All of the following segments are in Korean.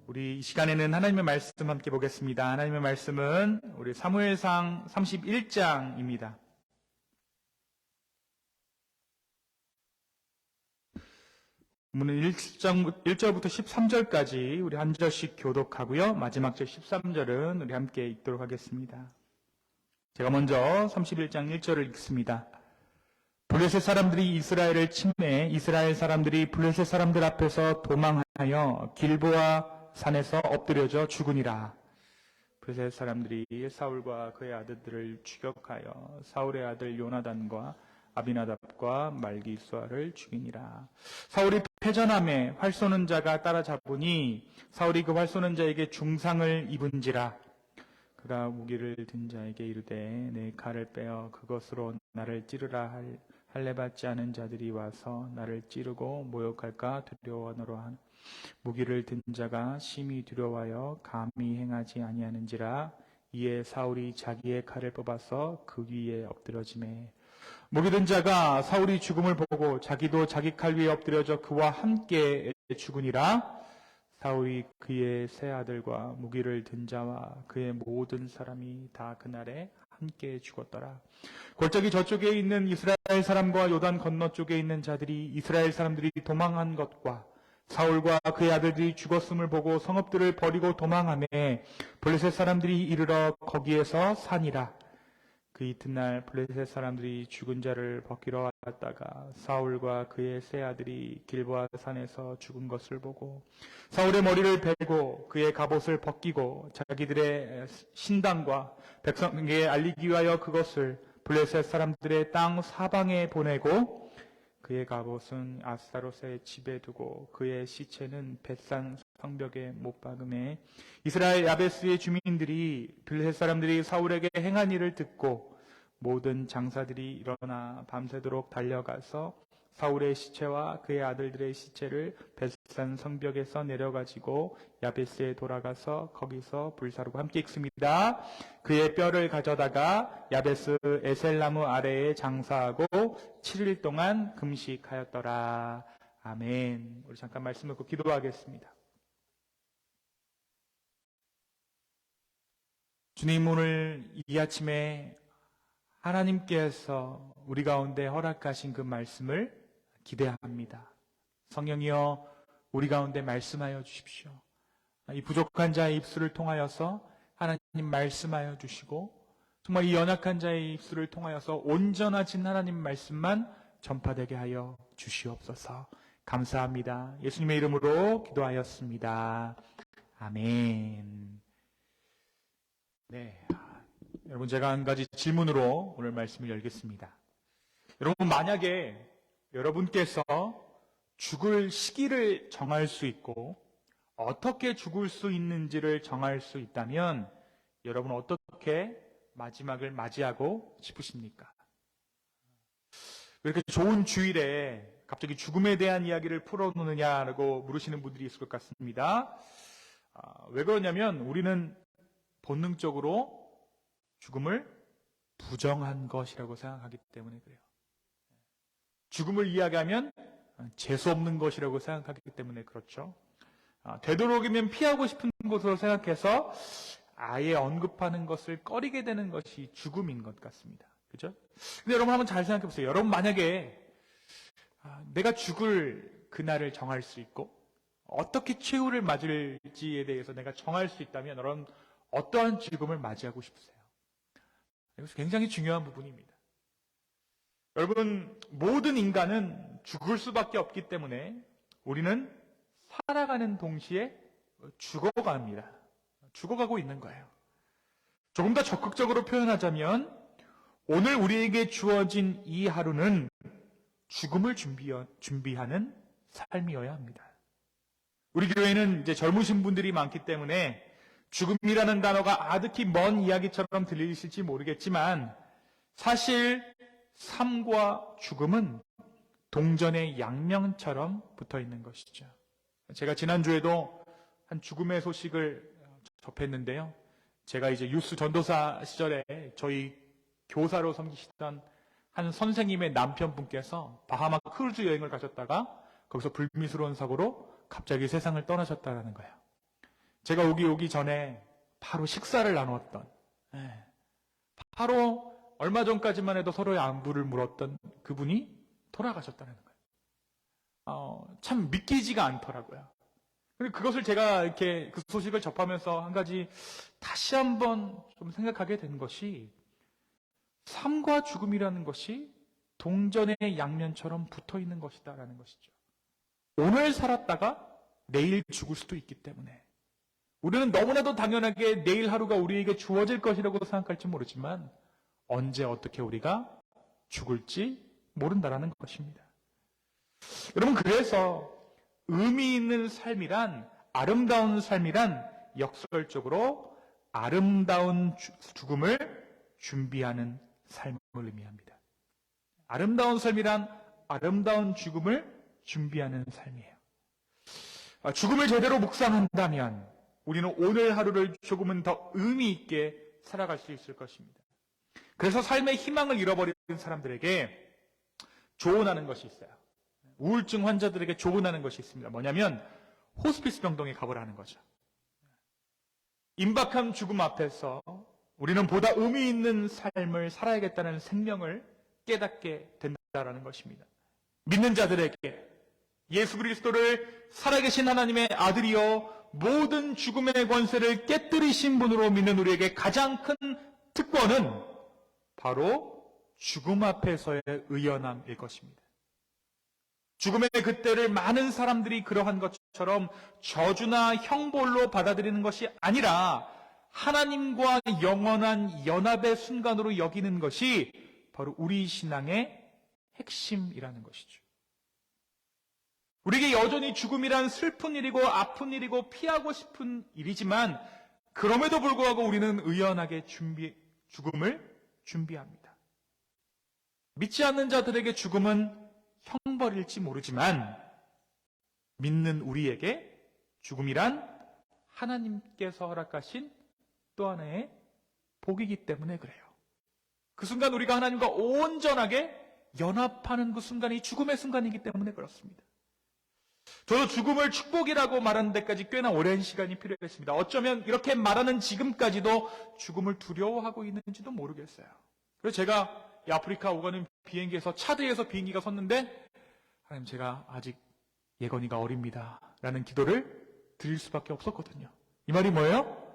우리 이 시간에는 하나님의 말씀 함께 보겠습니다. 하나님의 말씀은 우리 사무엘상 31장입니다. 본문은 1절부터 13절까지 우리 한 절씩 교독하고요. 마지막 절 13절은 우리 함께 읽도록 하겠습니다. 제가 먼저 31장 1절을 읽습니다. 블레셋 사람들이 이스라엘을 침해 이스라엘 사람들이 블레셋 사람들 앞에서 도망하여 길보아 산에서 엎드려져 죽으니라. 블레셋 사람들이 사울과 그의 아들들을 추격하여 사울의 아들 요나단과 아비나답과 말기수아를 죽이니라. 사울이 패전함에 활 쏘는 자가 따라잡으니 사울이 그 활 쏘는 자에게 중상을 입은지라. 그가 무기를 든 자에게 이르되 내 칼을 빼어 그것으로 나를 찌르라 할례 받지 않은 자들이 와서 나를 찌르고 모욕할까 두려워하노라 하는 무기를 든 자가 심히 두려워하여 감히 행하지 아니하는지라. 이에 사울이 자기의 칼을 뽑아서 그 위에 엎드러지매 무기 든 자가 사울이 죽음을 보고 자기도 자기 칼 위에 엎드려져 그와 함께 죽으니라. 사울이 그의 세 아들과 무기를 든 자와 그의 모든 사람이 다 그날에 함께 죽었더라. 골짜기 저쪽에 있는 이스라엘 사람과 요단 건너쪽에 있는 자들이 이스라엘 사람들이 도망한 것과 사울과 그의 아들들이 죽었음을 보고 성읍들을 버리고 도망하매 블레셋 사람들이 이르러 거기에서 사니라. 그 이튿날 블레셋 사람들이 죽은 자를 벗기러 왔다가 사울과 그의 세 아들이 길보아 산에서 죽은 것을 보고 사울의 머리를 베고 그의 갑옷을 벗기고 자기들의 신당과 백성에게 알리기 위하여 그것을 블레셋 사람들의 땅 사방에 보내고 그의 갑옷은 아스타롯의 집에 두고 그의 시체는 벳산 성벽에 못 박음에 이스라엘 야베스의 주민들이 블레셋 사람들이 사울에게 행한 일을 듣고 모든 장사들이 일어나 밤새도록 달려가서 사울의 시체와 그의 아들들의 시체를 벳산 성벽에서 내려가지고 야베스에 돌아가서 거기서 불사르고 함께 읽습니다. 그의 뼈를 가져다가 야베스 에셀나무 아래에 장사하고 7일 동안 금식하였더라. 아멘. 우리 잠깐 말씀 듣고 기도하겠습니다. 주님, 오늘 이 아침에 하나님께서 우리 가운데 허락하신 그 말씀을 기대합니다. 성령이여 우리 가운데 말씀하여 주십시오. 이 부족한 자의 입술을 통하여서 하나님 말씀하여 주시고 정말 이 연약한 자의 입술을 통하여서 온전하신 하나님 말씀만 전파되게 하여 주시옵소서. 감사합니다. 예수님의 이름으로 기도하였습니다. 아멘. 네, 여러분, 제가 한 가지 질문으로 오늘 말씀을 열겠습니다. 여러분, 만약에 여러분께서 죽을 시기를 정할 수 있고 어떻게 죽을 수 있는지를 정할 수 있다면 여러분 어떻게 마지막을 맞이하고 싶으십니까? 왜 이렇게 좋은 주일에 갑자기 죽음에 대한 이야기를 풀어놓느냐라고 물으시는 분들이 있을 것 같습니다. 왜 그러냐면 우리는 본능적으로 죽음을 부정한 것이라고 생각하기 때문에 그래요. 죽음을 이야기하면 재수없는 것이라고 생각하기 때문에 그렇죠. 되도록이면 피하고 싶은 것으로 생각해서 아예 언급하는 것을 꺼리게 되는 것이 죽음인 것 같습니다. 그죠? 근데 여러분 한번 잘 생각해 보세요. 여러분 만약에 내가 죽을 그날을 정할 수 있고 어떻게 최후를 맞을지에 대해서 내가 정할 수 있다면 여러분 어떠한 죽음을 맞이하고 싶으세요? 이것이 굉장히 중요한 부분입니다. 여러분, 모든 인간은 죽을 수밖에 없기 때문에 우리는 살아가는 동시에 죽어갑니다. 죽어가고 있는 거예요. 조금 더 적극적으로 표현하자면 오늘 우리에게 주어진 이 하루는 죽음을 준비하는 삶이어야 합니다. 우리 교회는 이제 젊으신 분들이 많기 때문에 죽음이라는 단어가 아득히 먼 이야기처럼 들리실지 모르겠지만 사실 삶과 죽음은 동전의 양면처럼 붙어 있는 것이죠. 제가 지난주에도 한 죽음의 소식을 접했는데요. 제가 이제 유스 전도사 시절에 저희 교사로 섬기시던 한 선생님의 남편분께서 바하마 크루즈 여행을 가셨다가 거기서 불미스러운 사고로 갑자기 세상을 떠나셨다는 거예요. 제가 오기 전에 바로 식사를 나누었던, 바로 얼마 전까지만 해도 서로의 안부를 물었던 그분이 돌아가셨다는 거예요. 참 믿기지가 않더라고요. 그리고 그것을 제가 이렇게 그 소식을 접하면서 한 가지 다시 한번 좀 생각하게 된 것이, 삶과 죽음이라는 것이 동전의 양면처럼 붙어 있는 것이다라는 것이죠. 오늘 살았다가 내일 죽을 수도 있기 때문에 우리는 너무나도 당연하게 내일 하루가 우리에게 주어질 것이라고 생각할지 모르지만 언제 어떻게 우리가 죽을지 모른다라는 것입니다. 여러분, 그래서 의미 있는 삶이란, 아름다운 삶이란 역설적으로 아름다운 죽음을 준비하는 삶을 의미합니다. 아름다운 삶이란 아름다운 죽음을 준비하는 삶이에요. 죽음을 제대로 묵상한다면 우리는 오늘 하루를 조금은 더 의미 있게 살아갈 수 있을 것입니다. 그래서 삶의 희망을 잃어버린 사람들에게 조언하는 것이 있어요. 우울증 환자들에게 조언하는 것이 있습니다. 뭐냐면 호스피스 병동에 가보라는 거죠. 임박한 죽음 앞에서 우리는 보다 의미 있는 삶을 살아야겠다는 생명을 깨닫게 된다라는 것입니다. 믿는 자들에게 예수 그리스도를 살아계신 하나님의 아들이요 모든 죽음의 권세를 깨뜨리신 분으로 믿는 우리에게 가장 큰 특권은 바로 죽음 앞에서의 의연함일 것입니다. 죽음의 그때를 많은 사람들이 그러한 것처럼 저주나 형벌로 받아들이는 것이 아니라 하나님과 영원한 연합의 순간으로 여기는 것이 바로 우리 신앙의 핵심이라는 것이죠. 우리에게 여전히 죽음이란 슬픈 일이고 아픈 일이고 피하고 싶은 일이지만 그럼에도 불구하고 우리는 의연하게 죽음을 준비합니다. 믿지 않는 자들에게 죽음은 형벌일지 모르지만 믿는 우리에게 죽음이란 하나님께서 허락하신 또 하나의 복이기 때문에 그래요. 그 순간 우리가 하나님과 온전하게 연합하는 그 순간이 죽음의 순간이기 때문에 그렇습니다. 저도 죽음을 축복이라고 말하는 데까지 꽤나 오랜 시간이 필요했습니다. 어쩌면 이렇게 말하는 지금까지도 죽음을 두려워하고 있는지도 모르겠어요. 그래서 제가 이 아프리카 오가는 비행기에서 차드에서 비행기가 섰는데 하나님, 제가 아직 예건이가 어립니다 라는 기도를 드릴 수밖에 없었거든요. 이 말이 뭐예요?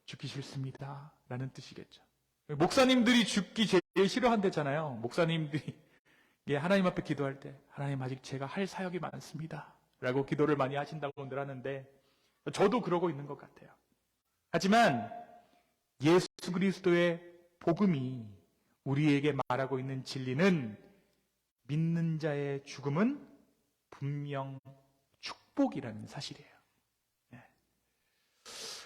죽기 싫습니다 라는 뜻이겠죠. 목사님들이 죽기 제일 싫어한대잖아요. 목사님들이 하나님 앞에 기도할 때 하나님, 아직 제가 할 사역이 많습니다 라고 기도를 많이 하신다고 늘 하는데 저도 그러고 있는 것 같아요. 하지만 예수 그리스도의 복음이 우리에게 말하고 있는 진리는 믿는 자의 죽음은 분명 축복이라는 사실이에요.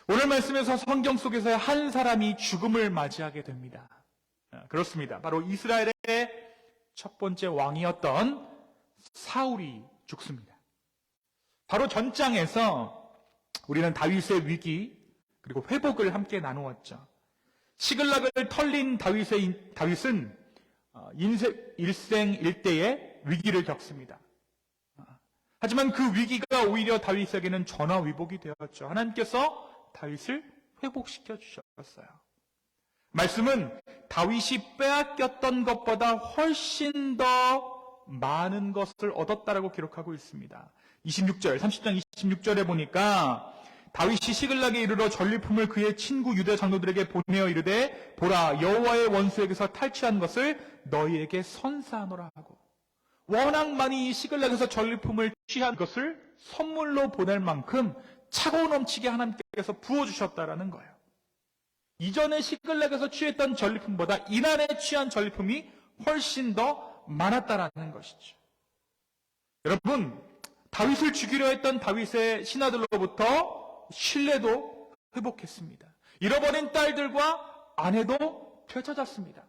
오늘 말씀에서 성경 속에서 한 사람이 죽음을 맞이하게 됩니다. 그렇습니다. 바로 이스라엘의 첫 번째 왕이었던 사울이 죽습니다. 바로 전장에서 우리는 다윗의 위기 그리고 회복을 함께 나누었죠. 시글락을 털린 다윗은 일생일대의 위기를 겪습니다. 하지만 그 위기가 오히려 다윗에게는 전화위복이 되었죠. 하나님께서 다윗을 회복시켜 주셨어요. 말씀은 다윗이 빼앗겼던 것보다 훨씬 더 많은 것을 얻었다라고 기록하고 있습니다. 26절, 30장 26절에 보니까 다윗이 시글락에 이르러 전리품을 그의 친구 유대 장로들에게 보내어 이르되 보라, 여호와의 원수에게서 탈취한 것을 너희에게 선사하노라 하고, 워낙 많이 이 시글락에서 전리품을 취한 것을 선물로 보낼 만큼 차고 넘치게 하나님께서 부어주셨다라는 거예요. 이전에 시글락에서 취했던 전리품보다 이날에 취한 전리품이 훨씬 더 많았다라는 것이죠. 여러분, 다윗을 죽이려 했던 다윗의 신하들로부터 신뢰도 회복했습니다. 잃어버린 딸들과 아내도 되찾았습니다.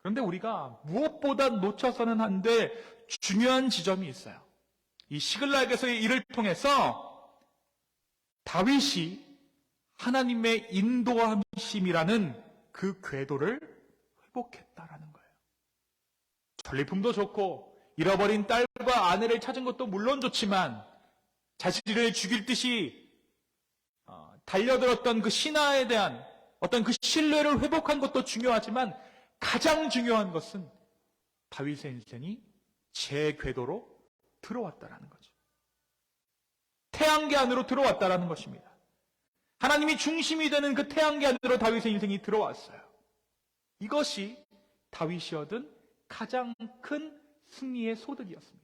그런데 우리가 무엇보다 놓쳐서는 안 될 중요한 지점이 있어요. 이 시글락에서의 일을 통해서 다윗이 하나님의 인도하심이라는 그 궤도를 회복했다라는 거예요. 전리품도 좋고 잃어버린 딸과 아내를 찾은 것도 물론 좋지만 자신을 죽일 듯이 달려들었던 그 신하에 대한 어떤 그 신뢰를 회복한 것도 중요하지만 가장 중요한 것은 다윗의 인생이 제 궤도로 들어왔다라는 거죠. 태양계 안으로 들어왔다라는 것입니다. 하나님이 중심이 되는 그 태양계 안으로 다윗의 인생이 들어왔어요. 이것이 다윗이 얻은 가장 큰 승리의 소득이었습니다.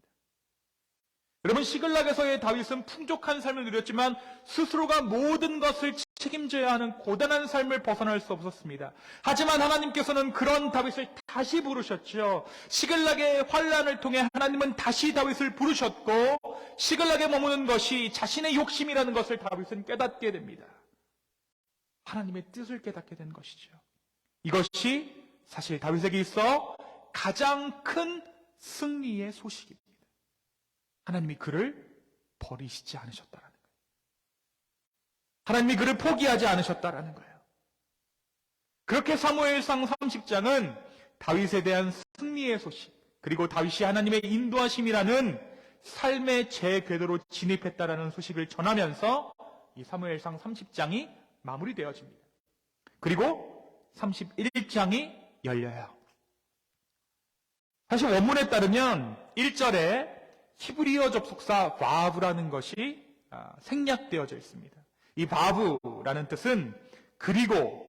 여러분, 시글락에서의 다윗은 풍족한 삶을 누렸지만 스스로가 모든 것을 책임져야 하는 고단한 삶을 벗어날 수 없었습니다. 하지만 하나님께서는 그런 다윗을 다시 부르셨죠. 시글락의 환란을 통해 하나님은 다시 다윗을 부르셨고 시글락에 머무는 것이 자신의 욕심이라는 것을 다윗은 깨닫게 됩니다. 하나님의 뜻을 깨닫게 된 것이죠. 이것이 사실 다윗에게 있어 가장 큰 승리의 소식입니다. 하나님이 그를 버리시지 않으셨다라는 거예요. 하나님이 그를 포기하지 않으셨다라는 거예요. 그렇게 사무엘상 30장은 다윗에 대한 승리의 소식, 그리고 다윗이 하나님의 인도하심이라는 삶의 제 궤도로 진입했다라는 소식을 전하면서 이 사무엘상 30장이 마무리되어집니다. 그리고 31장이 열려요. 사실 원문에 따르면 1절에 히브리어 접속사 바브라는 것이 생략되어져 있습니다. 이 바브라는 뜻은 그리고,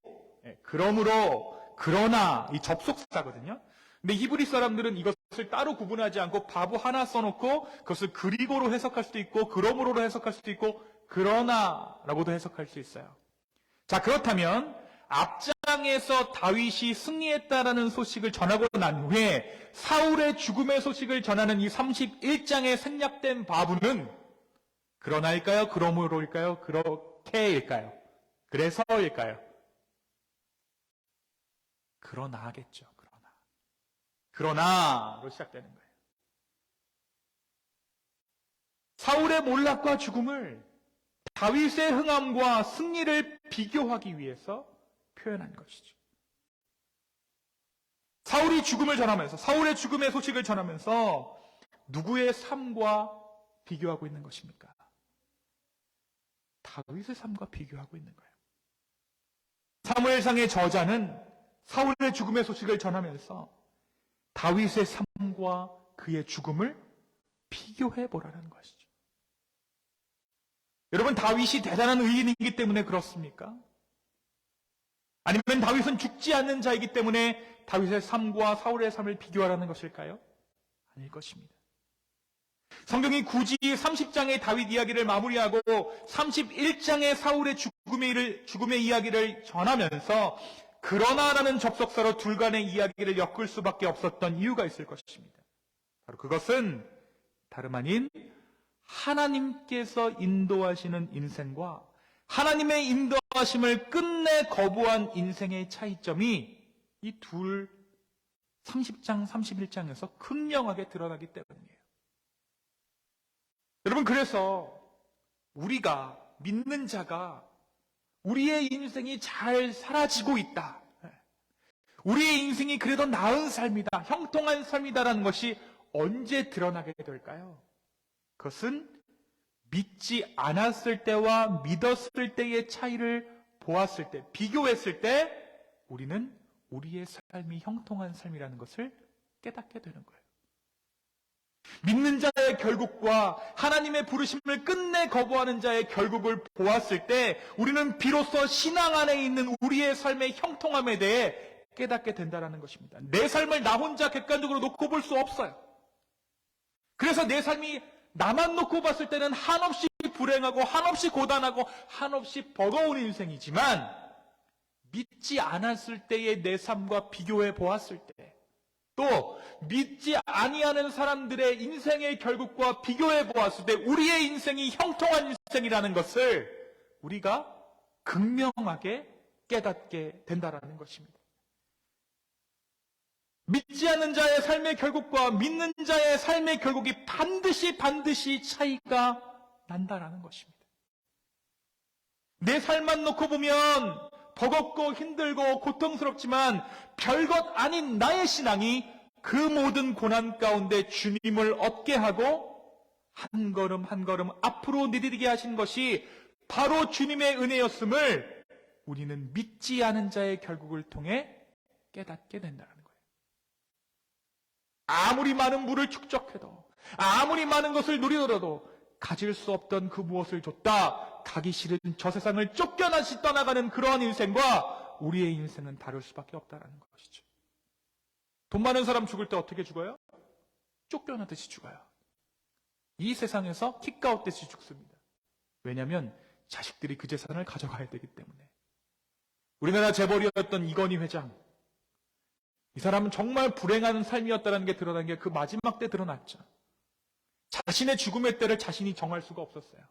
그러므로, 그러나 이 접속사거든요. 근데 히브리 사람들은 이것을 따로 구분하지 않고 바브 하나 써놓고 그것을 그리고로 해석할 수도 있고 그러므로로 해석할 수도 있고 그러나라고도 해석할 수 있어요. 자, 그렇다면 앞장에서 다윗이 승리했다라는 소식을 전하고 난 후에 사울의 죽음의 소식을 전하는 이 31장에 생략된 바브는 그러나일까요? 그러므로일까요? 그렇게일까요? 그래서일까요? 그러나겠죠. 그러나로 시작되는 거예요. 사울의 몰락과 죽음을 다윗의 흥함과 승리를 비교하기 위해서 표현한 것이죠. 사울이 죽음을 전하면서, 사울의 죽음의 소식을 전하면서 누구의 삶과 비교하고 있는 것입니까? 다윗의 삶과 비교하고 있는 거예요. 사무엘상의 저자는 사울의 죽음의 소식을 전하면서 다윗의 삶과 그의 죽음을 비교해 보라는 것이죠. 여러분, 다윗이 대단한 의인이기 때문에 그렇습니까? 아니면 다윗은 죽지 않는 자이기 때문에 다윗의 삶과 사울의 삶을 비교하라는 것일까요? 아닐 것입니다. 성경이 굳이 30장의 다윗 이야기를 마무리하고 31장의 사울의 죽음의 이야기를 전하면서 그러나라는 접속사로 둘간의 이야기를 엮을 수밖에 없었던 이유가 있을 것입니다. 바로 그것은 다름 아닌 하나님께서 인도하시는 인생과 하나님의 인도하심을 끝내 거부한 인생의 차이점이 이 둘 30장, 31장에서 극명하게 드러나기 때문이에요. 여러분, 그래서 우리가 믿는 자가 우리의 인생이 잘 사라지고 있다, 우리의 인생이 그래도 나은 삶이다, 형통한 삶이다라는 것이 언제 드러나게 될까요? 그것은 믿지 않았을 때와 믿었을 때의 차이를 보았을 때, 비교했을 때 우리는 우리의 삶이 형통한 삶이라는 것을 깨닫게 되는 거예요. 믿는 자의 결국과 하나님의 부르심을 끝내 거부하는 자의 결국을 보았을 때 우리는 비로소 신앙 안에 있는 우리의 삶의 형통함에 대해 깨닫게 된다는 것입니다. 내 삶을 나 혼자 객관적으로 놓고 볼 수 없어요. 그래서 내 삶이 나만 놓고 봤을 때는 한없이 불행하고 한없이 고단하고 한없이 버거운 인생이지만 믿지 않았을 때의 내 삶과 비교해 보았을 때, 또 믿지 아니하는 사람들의 인생의 결국과 비교해 보았을 때 우리의 인생이 형통한 인생이라는 것을 우리가 극명하게 깨닫게 된다는 것입니다. 믿지 않는 자의 삶의 결국과 믿는 자의 삶의 결국이 반드시 차이가 난다라는 것입니다. 내 삶만 놓고 보면 버겁고 힘들고 고통스럽지만 별것 아닌 나의 신앙이 그 모든 고난 가운데 주님을 얻게 하고 한 걸음 한 걸음 앞으로 내디디게 하신 것이 바로 주님의 은혜였음을 우리는 믿지 않은 자의 결국을 통해 깨닫게 된다는 거예요. 아무리 많은 물을 축적해도, 아무리 많은 것을 누리더라도 가질 수 없던 그 무엇을 줬다, 가기 싫은 저 세상을 쫓겨나시 떠나가는 그러한 인생과 우리의 인생은 다를 수밖에 없다는 것이죠. 돈 많은 사람 죽을 때 어떻게 죽어요? 쫓겨나듯이 죽어요. 이 세상에서 킥아웃듯이 죽습니다. 왜냐하면 자식들이 그 재산을 가져가야 되기 때문에. 우리나라 재벌이었던 이건희 회장, 이 사람은 정말 불행한 삶이었다는 게 드러난 게 그 마지막 때 드러났죠. 자신의 죽음의 때를 자신이 정할 수가 없었어요.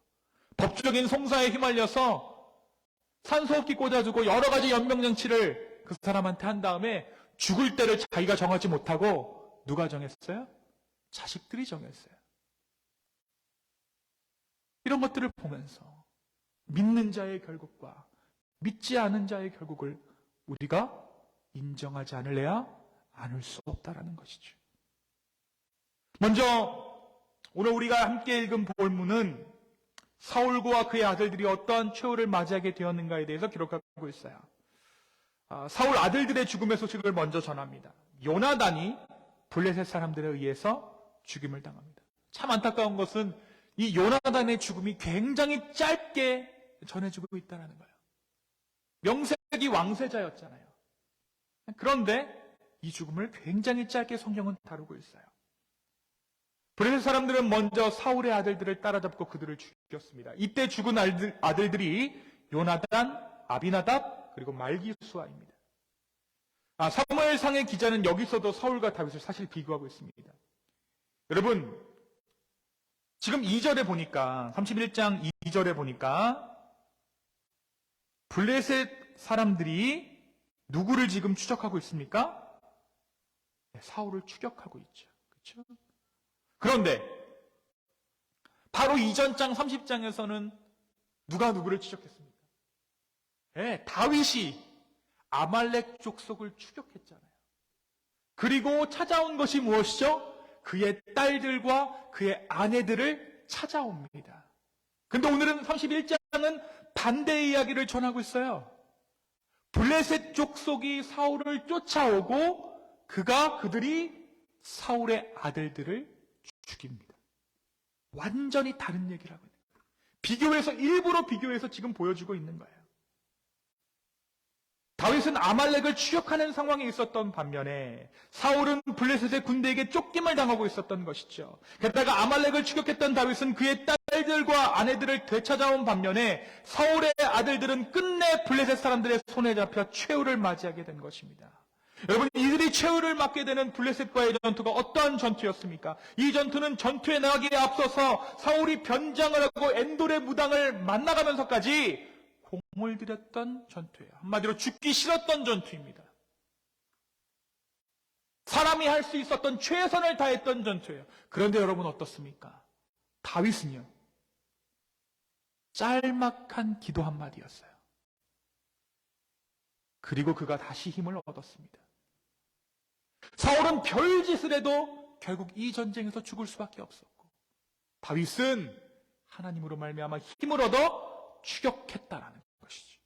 법적인 송사에 휘말려서 산소호흡기 꽂아주고 여러 가지 연명장치를 그 사람한테 한 다음에 죽을 때를 자기가 정하지 못하고 누가 정했어요? 자식들이 정했어요. 이런 것들을 보면서 믿는 자의 결국과 믿지 않은 자의 결국을 우리가 인정하지 않을래야 않을 수 없다라는 것이죠. 먼저 오늘 우리가 함께 읽은 본문은 사울과 그의 아들들이 어떠한 최후를 맞이하게 되었는가에 대해서 기록하고 있어요. 사울 아들들의 죽음의 소식을 먼저 전합니다. 요나단이 블레셋 사람들에 의해서 죽임을 당합니다. 참 안타까운 것은 이 요나단의 죽음이 굉장히 짧게 전해지고 있다는 거예요. 명색이 왕세자였잖아요. 그런데 이 죽음을 굉장히 짧게 성경은 다루고 있어요. 블레셋 사람들은 먼저 사울의 아들들을 따라잡고 그들을 죽였습니다. 이때 죽은 아들들이 요나단, 아비나답, 그리고 말기수아입니다. 사무엘상의 기자는 여기서도 사울과 다윗을 사실 비교하고 있습니다. 여러분, 지금 2절에 보니까, 31장 2절에 보니까 블레셋 사람들이 누구를 지금 추적하고 있습니까? 네, 사울을 추격하고 있죠. 그렇죠? 그런데 바로 이전 장 30장에서는 누가 누구를 추적했습니까? 네, 다윗이 아말렉 족속을 추격했잖아요. 그리고 찾아온 것이 무엇이죠? 그의 딸들과 그의 아내들을 찾아옵니다. 근데 오늘은 31장은 반대의 이야기를 전하고 있어요. 블레셋 족속이 사울을 쫓아오고 그들이 사울의 아들들을 죽입니다. 완전히 다른 얘기를 하고 있는 거예요. 비교해서, 일부러 비교해서 지금 보여주고 있는 거예요. 다윗은 아말렉을 추격하는 상황에 있었던 반면에 사울은 블레셋의 군대에게 쫓김을 당하고 있었던 것이죠. 게다가 아말렉을 추격했던 다윗은 그의 딸들과 아내들을 되찾아온 반면에 사울의 아들들은 끝내 블레셋 사람들의 손에 잡혀 최후를 맞이하게 된 것입니다. 여러분, 이들이 최후를 맞게 되는 블레셋과의 전투가 어떠한 전투였습니까? 이 전투는 전투에 나가기에 앞서서 사울이 변장을 하고 엔돌의 무당을 만나가면서까지 공을 들였던 전투예요. 한마디로 죽기 싫었던 전투입니다. 사람이 할 수 있었던 최선을 다했던 전투예요. 그런데 여러분 어떻습니까? 다윗은요, 짤막한 기도 한마디였어요. 그리고 그가 다시 힘을 얻었습니다. 사울은 별짓을 해도 결국 이 전쟁에서 죽을 수밖에 없었고, 다윗은 하나님으로 말미암아 힘을 얻어 추격했다라는 것이죠.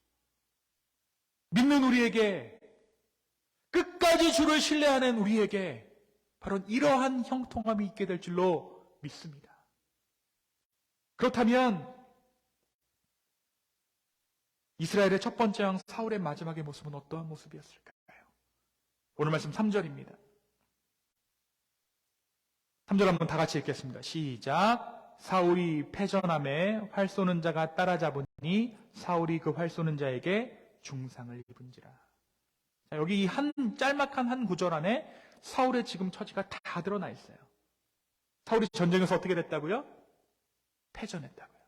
믿는 우리에게, 끝까지 주를 신뢰하는 우리에게 바로 이러한 형통함이 있게 될 줄로 믿습니다. 그렇다면 이스라엘의 첫 번째 왕 사울의 마지막의 모습은 어떠한 모습이었을까요? 오늘 말씀 3절입니다. 3절 한번 다 같이 읽겠습니다. 시작. 사울이 패전함에 활 쏘는 자가 따라잡으니 사울이 그 활 쏘는 자에게 중상을 입은지라. 자, 여기 이 짤막한 한 구절 안에 사울의 지금 처지가 다 드러나 있어요. 사울이 전쟁에서 어떻게 됐다고요? 패전했다고요.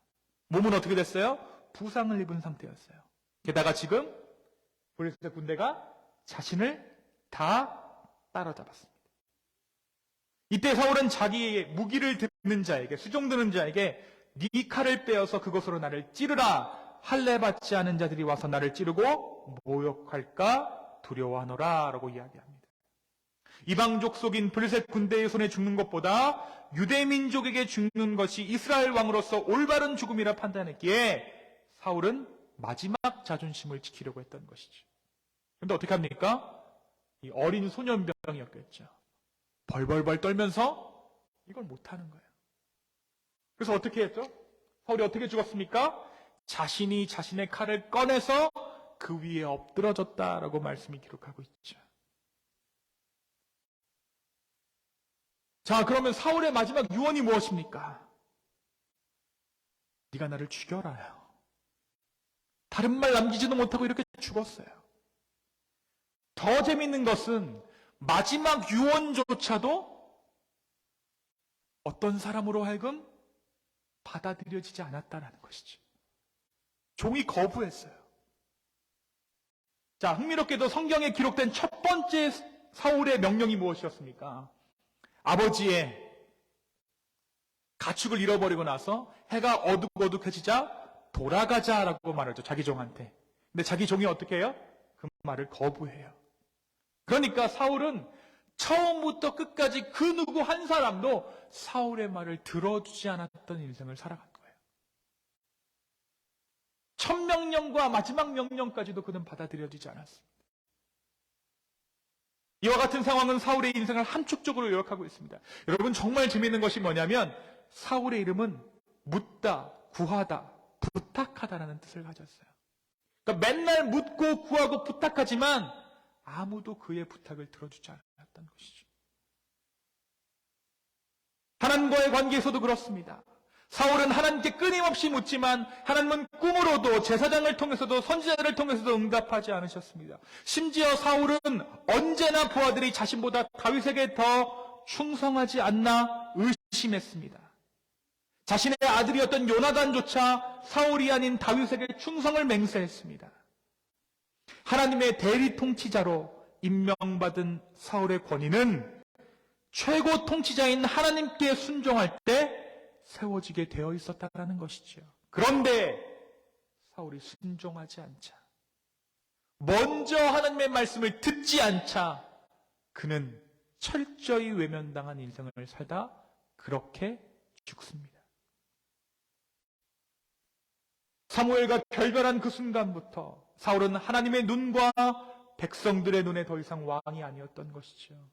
몸은 어떻게 됐어요? 부상을 입은 상태였어요. 게다가 지금 블레셋 군대가 자신을 다 따라잡았습니다. 이때 사울은 자기의 무기를 드는 자에게, 수종드는 자에게 네 칼을 빼어서 그것으로 나를 찌르라. 할례 받지 않은 자들이 와서 나를 찌르고 모욕할까 두려워하노라 라고 이야기합니다. 이방 족속인 블레셋 군대의 손에 죽는 것보다 유대 민족에게 죽는 것이 이스라엘 왕으로서 올바른 죽음이라 판단했기에 사울은 마지막 자존심을 지키려고 했던 것이죠. 그런데 어떻게 합니까? 이 어린 소년병이었겠죠. 벌벌벌 떨면서 이걸 못하는 거예요. 그래서 어떻게 했죠? 사울이 어떻게 죽었습니까? 자신이 자신의 칼을 꺼내서 그 위에 엎드러졌다라고 말씀이 기록하고 있죠. 자, 그러면 사울의 마지막 유언이 무엇입니까? 네가 나를 죽여라요. 다른 말 남기지도 못하고 이렇게 죽었어요. 더 재밌는 것은 마지막 유언조차도 어떤 사람으로 하여금 받아들여지지 않았다라는 것이죠. 종이 거부했어요. 자, 흥미롭게도 성경에 기록된 첫 번째 사울의 명령이 무엇이었습니까? 아버지의 가축을 잃어버리고 나서 해가 어둑어둑해지자 돌아가자라고 말하죠. 자기 종한테. 근데 자기 종이 어떻게 해요? 그 말을 거부해요. 그러니까 사울은 처음부터 끝까지 그 누구 한 사람도 사울의 말을 들어주지 않았던 인생을 살아간 거예요. 첫 명령과 마지막 명령까지도 그는 받아들여지지 않았습니다. 이와 같은 상황은 사울의 인생을 함축적으로 요약하고 있습니다. 여러분, 정말 재미있는 것이 뭐냐면 사울의 이름은 묻다, 구하다, 부탁하다라는 뜻을 가졌어요. 그러니까 맨날 묻고 구하고 부탁하지만 아무도 그의 부탁을 들어주지 않았던 것이죠. 하나님과의 관계에서도 그렇습니다. 사울은 하나님께 끊임없이 묻지만 하나님은 꿈으로도 제사장을 통해서도 선지자들을 통해서도 응답하지 않으셨습니다. 심지어 사울은 언제나 부하들이 자신보다 다윗에게 더 충성하지 않나 의심했습니다. 자신의 아들이었던 요나단조차 사울이 아닌 다윗에게 충성을 맹세했습니다. 하나님의 대리 통치자로 임명받은 사울의 권위는 최고 통치자인 하나님께 순종할 때 세워지게 되어 있었다는 것이죠. 그런데 사울이 순종하지 않자, 먼저 하나님의 말씀을 듣지 않자 그는 철저히 외면당한 인생을 살다 그렇게 죽습니다. 사무엘과 결별한 그 순간부터 사울은 하나님의 눈과 백성들의 눈에 더 이상 왕이 아니었던 것이죠.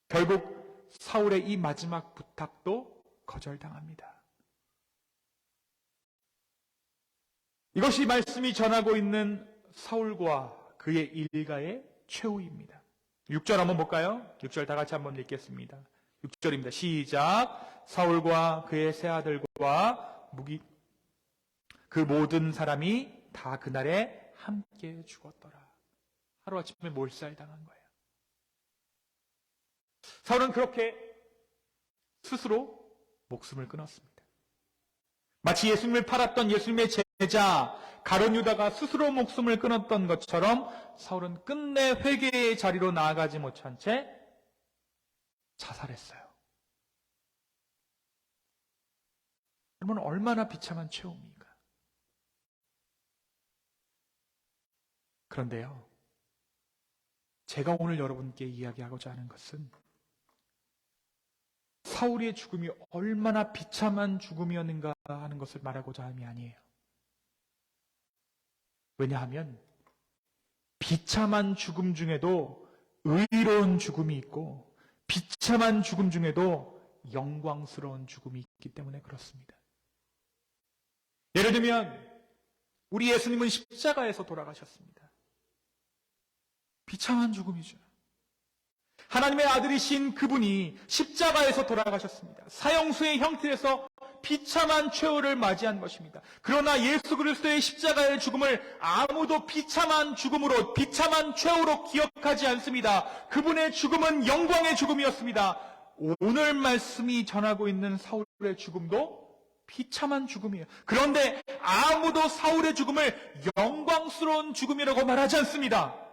결국 사울의 이 마지막 부탁도 거절당합니다. 이것이 말씀이 전하고 있는 사울과 그의 일가의 최후입니다. 6절 한번 볼까요? 6절 다 같이 한번 읽겠습니다. 6절입니다. 시작. 사울과 그의 세 아들과 그 모든 사람이 다 그날에 함께 죽었더라. 하루아침에 몰살당한 거예요. 사울은 그렇게 스스로 목숨을 끊었습니다. 마치 예수님을 팔았던 예수님의 제자 가룟 유다가 스스로 목숨을 끊었던 것처럼 사울은 끝내 회개의 자리로 나아가지 못한 채 자살했어요. 여러분, 얼마나 비참한 최후입니까? 그런데요, 제가 오늘 여러분께 이야기하고자 하는 것은 사울의 죽음이 얼마나 비참한 죽음이었는가 하는 것을 말하고자 함이 아니에요. 왜냐하면 비참한 죽음 중에도 의로운 죽음이 있고 비참한 죽음 중에도 영광스러운 죽음이 있기 때문에 그렇습니다. 예를 들면 우리 예수님은 십자가에서 돌아가셨습니다. 비참한 죽음이죠. 하나님의 아들이신 그분이 십자가에서 돌아가셨습니다. 사형수의 형태에서 비참한 최후를 맞이한 것입니다. 그러나 예수 그리스도의 십자가의 죽음을 아무도 비참한 죽음으로, 비참한 최후로 기억하지 않습니다. 그분의 죽음은 영광의 죽음이었습니다. 오늘 말씀이 전하고 있는 사울의 죽음도 비참한 죽음이에요. 그런데 아무도 사울의 죽음을 영광스러운 죽음이라고 말하지 않습니다.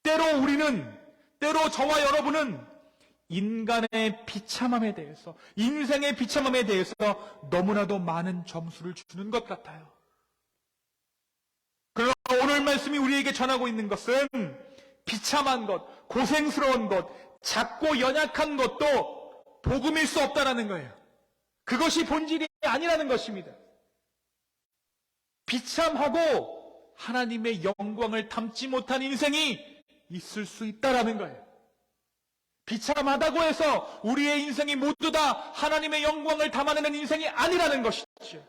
때로 저와 여러분은 인간의 비참함에 대해서, 인생의 비참함에 대해서 너무나도 많은 점수를 주는 것 같아요. 그러나 오늘 말씀이 우리에게 전하고 있는 것은 비참한 것, 고생스러운 것, 작고 연약한 것도 복음일 수 없다는 거예요. 그것이 본질이 아니라는 것입니다. 비참하고 하나님의 영광을 담지 못한 인생이 있을 수 있다라는 거예요. 비참하다고 해서 우리의 인생이 모두 다 하나님의 영광을 담아내는 인생이 아니라는 것이죠.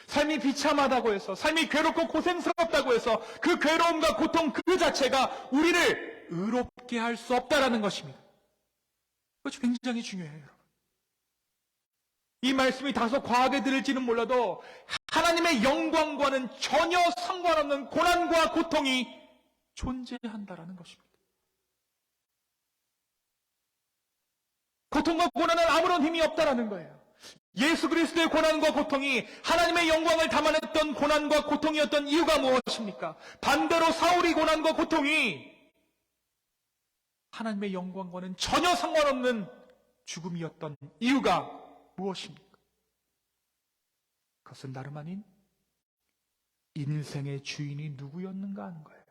삶이 비참하다고 해서, 삶이 괴롭고 고생스럽다고 해서 그 괴로움과 고통 그 자체가 우리를 의롭게 할 수 없다라는 것입니다. 그것이 굉장히 중요해요, 여러분. 이 말씀이 다소 과하게 들릴지는 몰라도 하나님의 영광과는 전혀 상관없는 고난과 고통이 존재한다라는 것입니다. 고통과 고난은 아무런 힘이 없다라는 거예요. 예수 그리스도의 고난과 고통이 하나님의 영광을 담아냈던 고난과 고통이었던 이유가 무엇입니까? 반대로 사울의 고난과 고통이 하나님의 영광과는 전혀 상관없는 죽음이었던 이유가 무엇입니까? 그것은 다름 아닌 인생의 주인이 누구였는가 하는 거예요.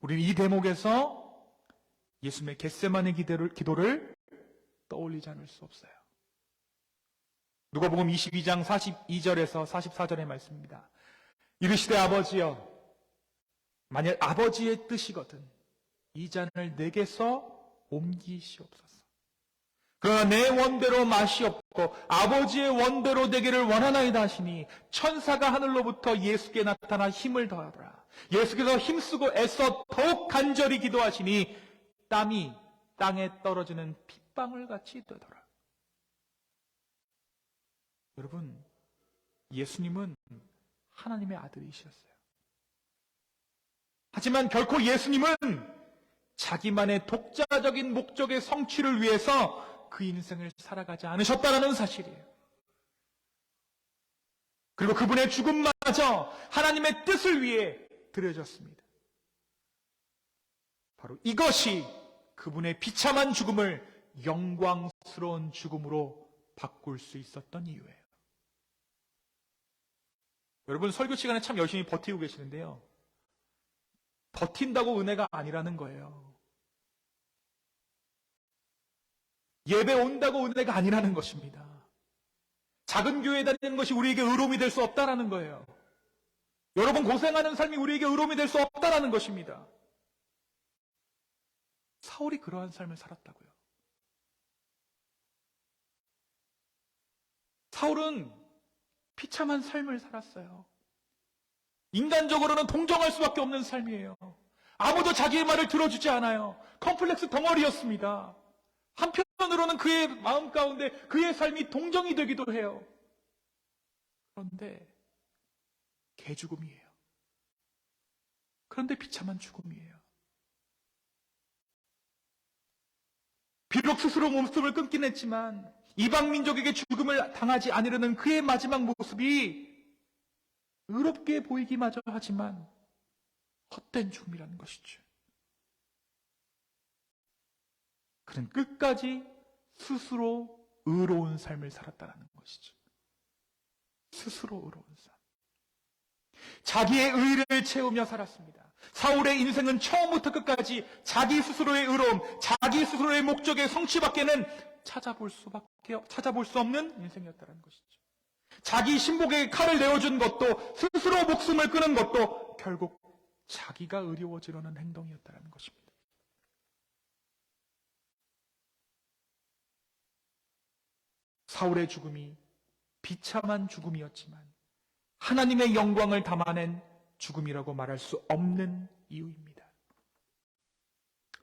우리는 이 대목에서 예수님의 겟세마네 기도를 떠올리지 않을 수 없어요. 누가복음 22장 42절에서 44절의 말씀입니다. 이르시되 아버지여, 만약 아버지의 뜻이거든 이 잔을 내게서 옮기시옵소서. 그러나 내 원대로 맛이 없고 아버지의 원대로 되기를 원하나이다 하시니 천사가 하늘로부터 예수께 나타나 힘을 더하더라. 예수께서 힘쓰고 애써 더욱 간절히 기도하시니 땀이 땅에 떨어지는 핏방울 같이 되더라. 여러분, 예수님은 하나님의 아들이셨어요. 하지만 결코 예수님은 자기만의 독자적인 목적의 성취를 위해서 그 인생을 살아가지 않으셨다는 사실이에요. 그리고 그분의 죽음마저 하나님의 뜻을 위해 드려졌습니다. 바로 이것이 그분의 비참한 죽음을 영광스러운 죽음으로 바꿀 수 있었던 이유예요. 여러분, 설교 시간에 참 열심히 버티고 계시는데요. 버틴다고 은혜가 아니라는 거예요. 예배 온다고 은혜가 아니라는 것입니다. 작은 교회에 다니는 것이 우리에게 의로움이 될 수 없다라는 거예요. 여러분 고생하는 삶이 우리에게 의로움이 될 수 없다라는 것입니다. 사울이 그러한 삶을 살았다고요. 사울은 비참한 삶을 살았어요. 인간적으로는 동정할 수밖에 없는 삶이에요. 아무도 자기의 말을 들어주지 않아요. 컴플렉스 덩어리였습니다. 한편으로는 그의 마음 가운데 그의 삶이 동정이 되기도 해요. 그런데 개죽음이에요. 그런데 비참한 죽음이에요. 비록 스스로 몸숨을 끊긴 했지만 이방 민족에게 죽음을 당하지 않으려는 그의 마지막 모습이 의롭게 보이기마저 하지만 헛된 죽음이라는 것이죠. 그는 끝까지 스스로 의로운 삶을 살았다는 것이죠. 스스로 의로운 삶. 자기의 의를 채우며 살았습니다. 사울의 인생은 처음부터 끝까지 자기 스스로의 의로움, 자기 스스로의 목적의 성취밖에는 찾아볼 수 없는 인생이었다는 것이죠. 자기 신복에게 칼을 내어준 것도, 스스로 목숨을 끊은 것도 결국 자기가 의로워지려는 행동이었다는 것입니다. 사울의 죽음이 비참한 죽음이었지만 하나님의 영광을 담아낸 죽음이라고 말할 수 없는 이유입니다.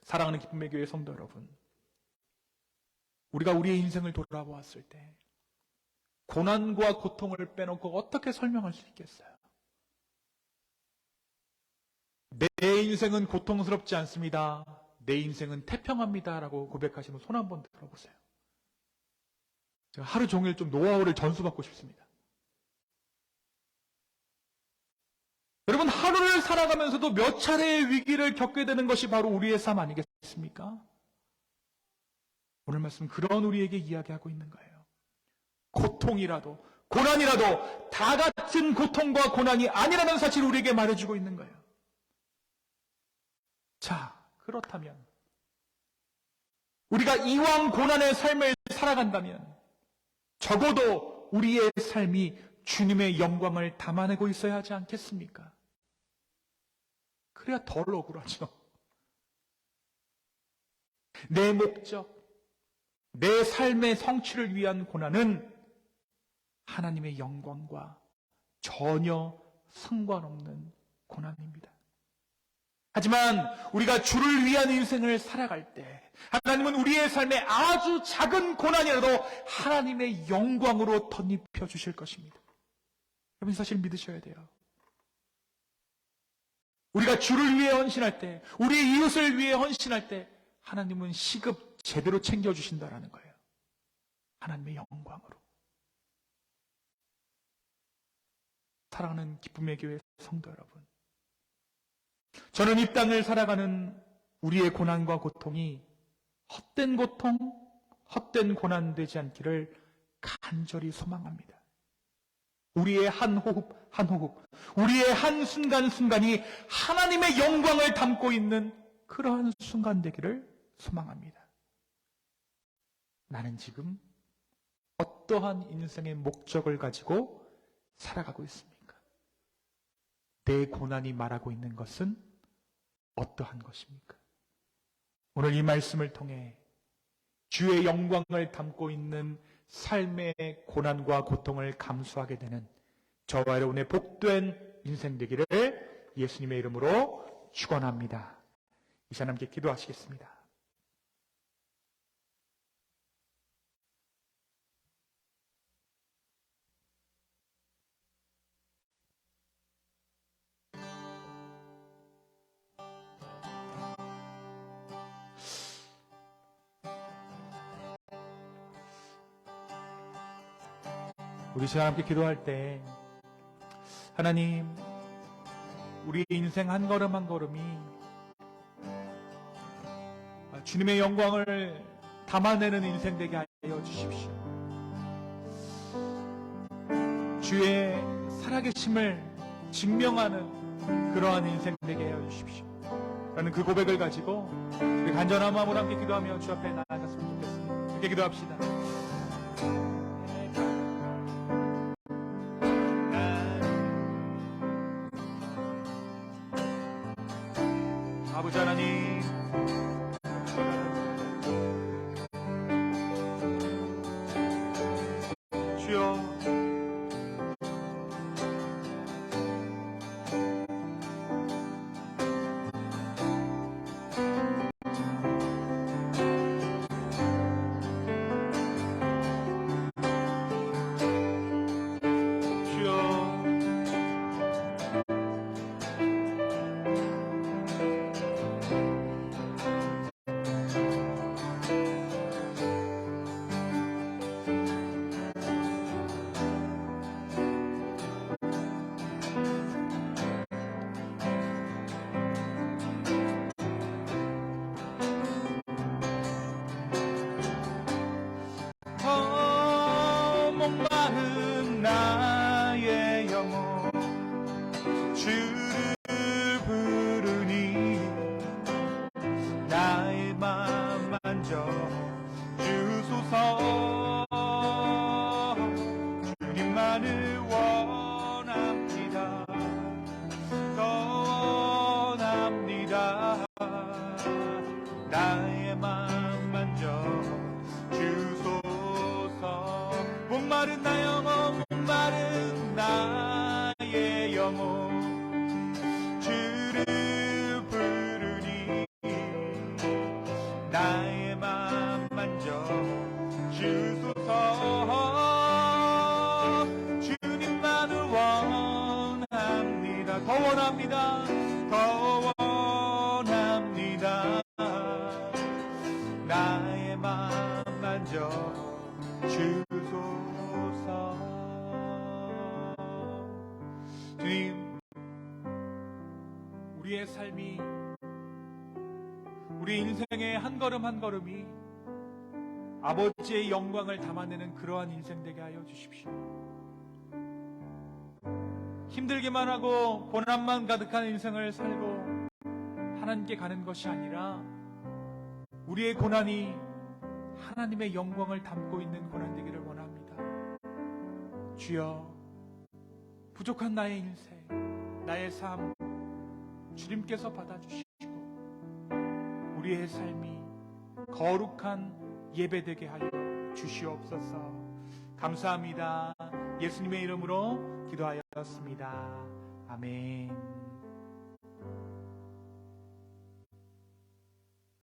사랑하는 기쁨의 교회 성도 여러분, 우리가 우리의 인생을 돌아보았을 때 고난과 고통을 빼놓고 어떻게 설명할 수 있겠어요? 내 인생은 고통스럽지 않습니다. 내 인생은 태평합니다. 라고 고백하시면 손 한번 들어보세요. 제가 하루 종일 좀 노하우를 전수받고 싶습니다. 여러분, 하루를 살아가면서도 몇 차례의 위기를 겪게 되는 것이 바로 우리의 삶 아니겠습니까? 오늘 말씀 그런 우리에게 이야기하고 있는 거예요. 고통이라도 고난이라도 다 같은 고통과 고난이 아니라는 사실을 우리에게 말해주고 있는 거예요. 자, 그렇다면 우리가 이왕 고난의 삶을 살아간다면 적어도 우리의 삶이 주님의 영광을 담아내고 있어야 하지 않겠습니까? 그래야 덜 억울하죠. 내 목적, 내 삶의 성취를 위한 고난은 하나님의 영광과 전혀 상관없는 고난입니다. 하지만 우리가 주를 위한 인생을 살아갈 때 하나님은 우리의 삶에 아주 작은 고난이라도 하나님의 영광으로 덧입혀 주실 것입니다. 여러분 사실 믿으셔야 돼요. 우리가 주를 위해 헌신할 때, 우리의 이웃을 위해 헌신할 때 하나님은 시급 제대로 챙겨주신다라는 거예요. 하나님의 영광으로. 사랑하는 기쁨의 교회 성도 여러분, 저는 이 땅을 살아가는 우리의 고난과 고통이 헛된 고통, 헛된 고난 되지 않기를 간절히 소망합니다. 우리의 한 호흡, 한 호흡, 우리의 한 순간순간이 하나님의 영광을 담고 있는 그러한 순간 되기를 소망합니다. 나는 지금 어떠한 인생의 목적을 가지고 살아가고 있습니까? 내 고난이 말하고 있는 것은 어떠한 것입니까? 오늘 이 말씀을 통해 주의 영광을 담고 있는 삶의 고난과 고통을 감수하게 되는 저와 여러분의 복된 인생 되기를 예수님의 이름으로 축원합니다. 이 시간 함께 기도하시겠습니다. 우리 시간 함께 기도할 때 하나님, 우리 인생 한 걸음 한 걸음이 주님의 영광을 담아내는 인생 되게 하여 주십시오. 주의 살아계심을 증명하는 그러한 인생 되게 하여 주십시오. 라는 그 고백을 가지고 우리 간절한 마음으로 함께 기도하며 주 앞에 나아갔으면 좋겠습니다. 함께 기도합시다. 아버지 하나님, 주여, 목마른 나의 영혼 주를 부르니 나의 맘 만져 주소서. 주님만을 원합니다. 더 원합니다. 나의 맘 만져 주소서. 목마른 나 영혼, 목마른 나의 영혼 주를 부르니 나의 맘 만져 주소서. 주님만을 원합니다. 더 원합니다. 더 원합니다. 나의 맘 만져 주소서. 주님, 우리의 삶이, 우리 인생의 한 걸음 한 걸음이 아버지의 영광을 담아내는 그러한 인생 되게 하여 주십시오. 힘들기만 하고 고난만 가득한 인생을 살고 하나님께 가는 것이 아니라 우리의 고난이 하나님의 영광을 담고 있는 고난 되기를 원합니다. 주여, 부족한 나의 인생, 나의 삶 주님께서 받아주시고 우리의 삶이 거룩한 예배되게 하여 주시옵소서. 감사합니다. 예수님의 이름으로 기도하였습니다. 아멘.